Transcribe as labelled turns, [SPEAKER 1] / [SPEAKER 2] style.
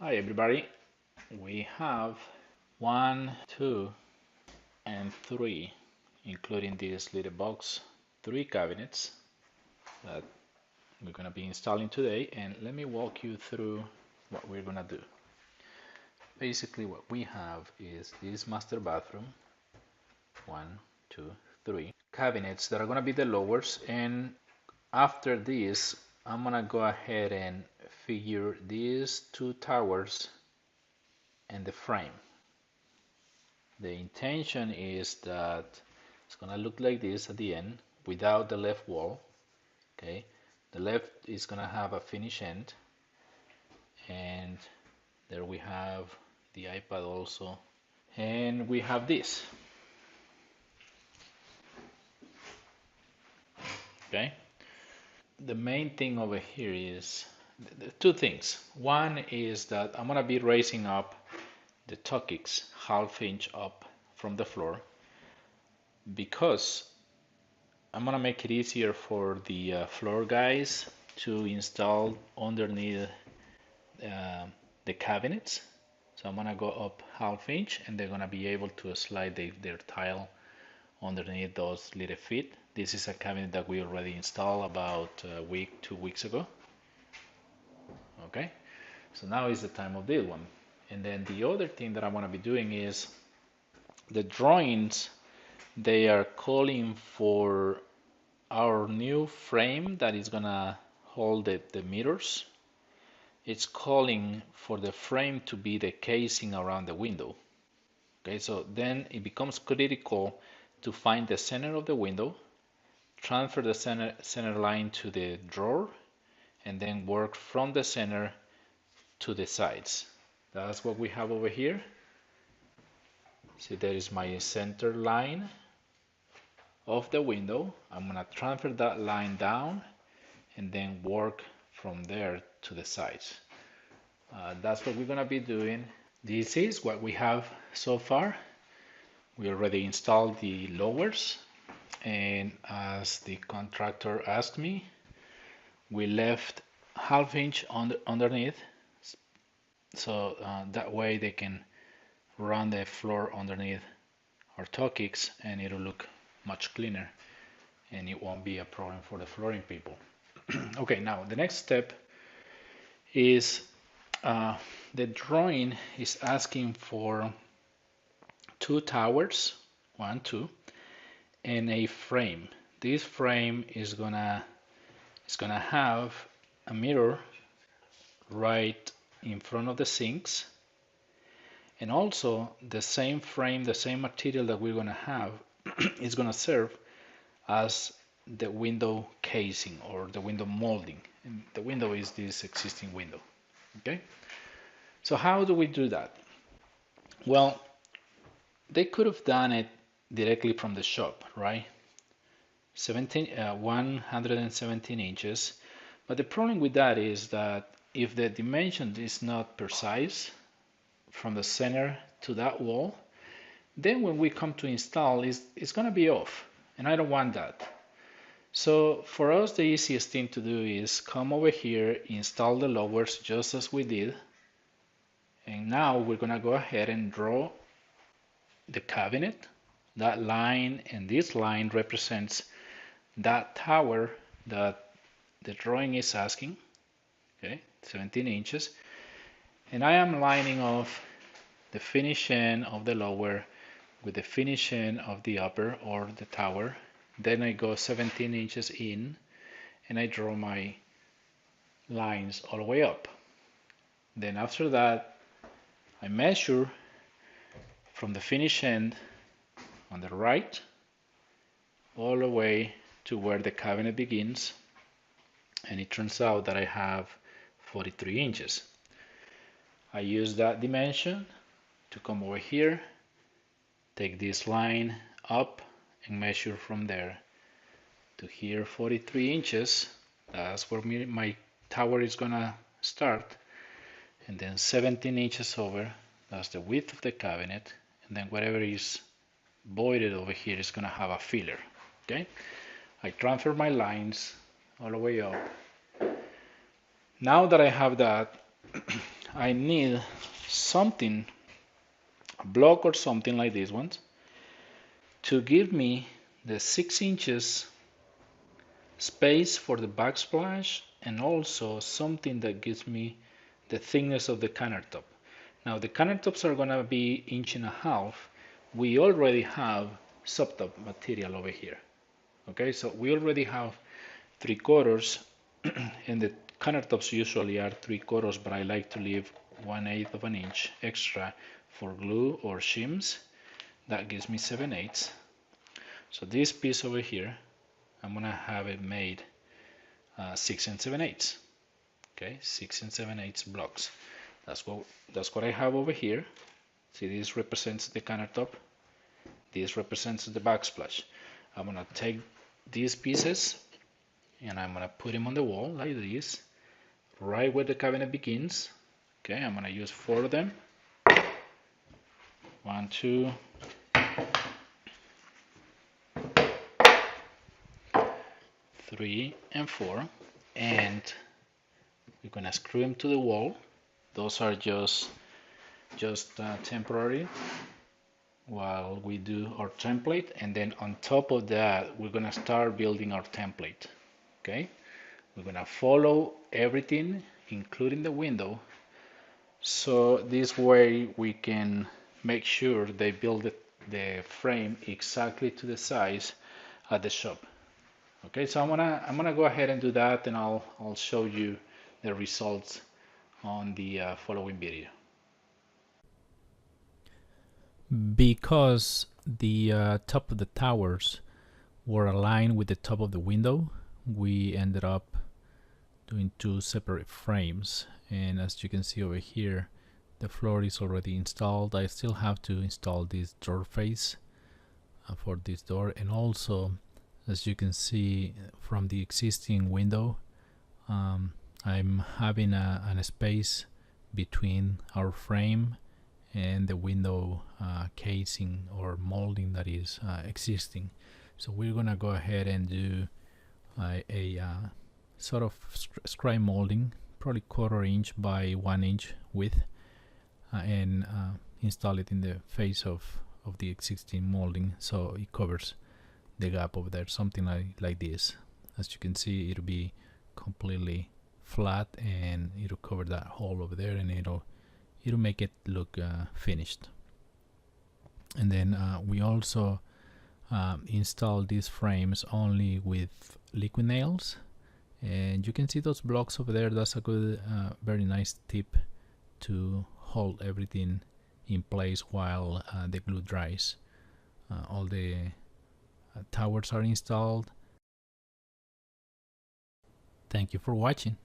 [SPEAKER 1] Hi everybody. We have one, two, and three, including this little box, three cabinets that we're gonna be installing today. And let me walk you through what we're gonna do. Basically, what we have is this master bathroom, one, two, three cabinets that are gonna be the lowers. And after this, I'm gonna go ahead and figure these two towers and the frame. The intention is that it's gonna look like this at the end without the left wall. Okay, the left is gonna have a finish end, and there we have the iPad also, and we have this. Okay, the main thing over here is two things. One is that I'm gonna be raising up the tuckix half-inch up from the floor because I'm gonna make it easier for the floor guys to install underneath the cabinets. So I'm gonna go up half-inch and they're gonna be able to slide their tile underneath those little feet. This is a cabinet that we already installed about a week, 2 weeks ago. Okay, so now is the time of this one. And then the other thing that I want to be doing is the drawings. They are calling for our new frame that is gonna hold the mirrors. It's calling for the frame to be the casing around the window. Okay, so then it becomes critical to find the center of the window, transfer the center line to the drawer, and then work from the center to the sides. That's what we have over here. See, there is my center line of the window. I'm gonna transfer that line down and then work from there to the sides. That's what we're gonna be doing. This is what we have so far. We already installed the lowers, and as the contractor asked me, we left half-inch underneath, so that way they can run the floor underneath our tuckix and it'll look much cleaner and it won't be a problem for the flooring people. Okay, now the next step is the drawing is asking for two towers, one, two, and a frame. This frame is gonna have a mirror right in front of the sinks, and also the same frame, the same material that we're gonna have is gonna serve as the window casing or the window molding. And the window is this existing window. Okay, so how do we do that? Well, they could have done it directly from the shop, right? 117 inches, but the problem with that is that if the dimension is not precise from the center to that wall, then when we come to install, it's going to be off, and I don't want that. So for us, the easiest thing to do is come over here, install the lowers just as we did, and now we're going to go ahead and draw the cabinet. That line and this line represents that tower that the drawing is asking. Okay, 17 inches, and I am lining off the finish end of the lower with the finish end of the upper or the tower. Then I go 17 inches in and I draw my lines all the way up. Then after that, I measure from the finish end on the right all the way to where the cabinet begins, and it turns out that I have 43 inches. I use that dimension to come over here, take this line up and measure from there to here 43 inches. That's where my tower is gonna start, and then 17 inches over, that's the width of the cabinet, and then whatever is voided over here is gonna have a filler. Okay, I transfer my lines all the way up. Now that I have that, I need something, a block or something like this one, to give me the 6 inches space for the backsplash, and also something that gives me the thickness of the countertop. Now the countertops are gonna be 1.5 inches. We already have subtop material over here. Okay, so we already have 3/4, and the countertops usually are 3/4, but I like to leave 1/8 of an inch extra for glue or shims. That gives me 7/8. So this piece over here, I'm gonna have it made 6 7/8. Okay, 6 7/8 blocks. That's what I have over here. See, this represents the countertop. This represents the backsplash. I'm gonna take these pieces and I'm gonna put them on the wall like this, right where the cabinet begins. Okay, I'm gonna use 4 of them. 1, 2, 3, and 4, and we're gonna screw them to the wall. Those are just temporary while we do our template, and then on top of that we're gonna start building our template. Okay, we're gonna follow everything including the window, so this way we can make sure they build the frame exactly to the size at the shop. Okay, so I'm gonna go ahead and do that, and I'll show you the results on the following video. Because the top of the towers were aligned with the top of the window, we ended up doing 2 separate frames, and as you can see over here, the floor is already installed. I still have to install this door face for this door, and also as you can see from the existing window, I'm having a space between our frame and the window casing or molding that is existing. So we're gonna go ahead and do a sort of scribe molding, probably 1/4 inch by 1 inch width, and install it in the face of the existing molding, so it covers the gap over there, something like this. As you can see, it'll be completely flat and it'll cover that hole over there, and it'll make it look finished. And then we also install these frames only with liquid nails, and you can see those blocks over there. That's a good very nice tip to hold everything in place while the glue dries. All the towers are installed. Thank you for watching.